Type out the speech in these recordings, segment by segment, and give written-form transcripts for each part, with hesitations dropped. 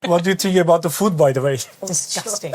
What do you think about the food, by the way? Disgusting.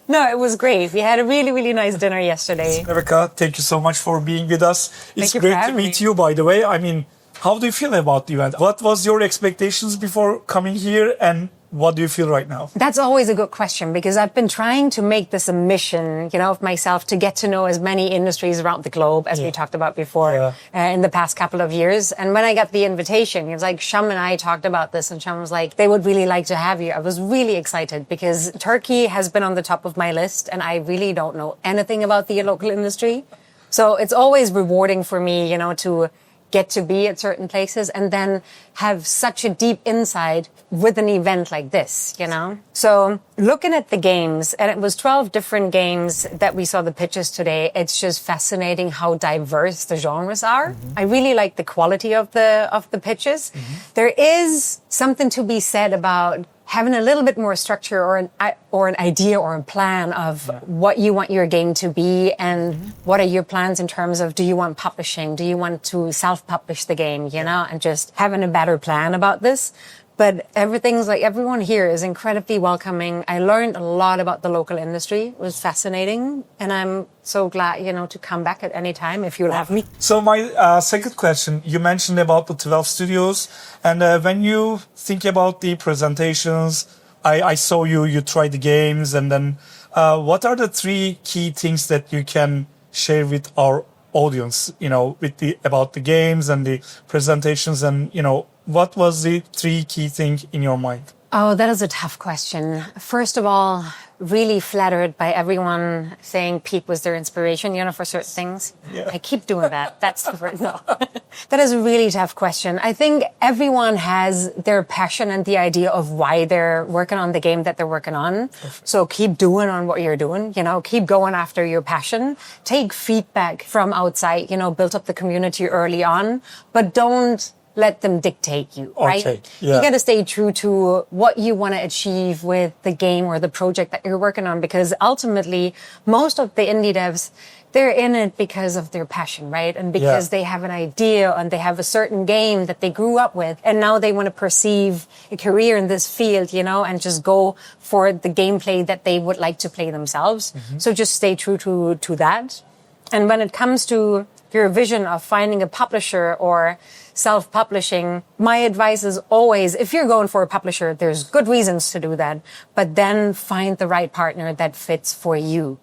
No, it was great. We had a really, really nice dinner yesterday. Rebecca, thank you so much for being with us. It's you for great to having meet me. you, by the way. I mean, how do you feel about the event? What was your expectations before coming here, and what do you feel right now? That's always a good question because I've been trying to make this a mission, of myself to get to know as many industries around the globe as we talked about before in the past couple of years. And when I got the invitation, it was like Sham and I talked about this, and Sham was like, they would really like to have you. I was really excited because Turkey has been on the top of my list, and I really don't know anything about the local industry. So it's always rewarding for me, to get to be at certain places and then have such a deep insight with an event like this, So looking at the games, and it was 12 different games that we saw the pitches today, it's just fascinating how diverse the genres are. I really like the quality of the pitches. There is something to be said about having a little bit more structure or an idea or a plan of what you want your game to be and what are your plans in terms of, do you want publishing? Do you want to self-publish the game, and just having a better plan about this. But everyone here is incredibly welcoming. I learned a lot about the local industry. It was fascinating. And I'm so glad, to come back at any time if you'll have me. So my second question, you mentioned about the 12 studios. And when you think about the presentations, I saw you try the games. And then what are the 3 key things that you can share with our audience, about the games and the presentations and, what was the 3 key things in your mind? Oh, that is a tough question. First of all, really flattered by everyone saying Pete was their inspiration, for certain things. Yeah. I keep doing that. That's the first. No. That is a really tough question. I think everyone has their passion and the idea of why they're working on the game that they're working on. Perfect. So keep doing on what you're doing, keep going after your passion. Take feedback from outside, build up the community early on, but don't let them dictate you, right? Okay, yeah. You got to stay true to what you want to achieve with the game or the project that you're working on, because ultimately, most of the indie devs, they're in it because of their passion, right? And because they have an idea and they have a certain game that they grew up with, and now they want to perceive a career in this field, and just go for the gameplay that they would like to play themselves. So just stay true to that. And when it comes to your vision of finding a publisher or self-publishing, my advice is always, if you're going for a publisher, there's good reasons to do that, but then find the right partner that fits for you.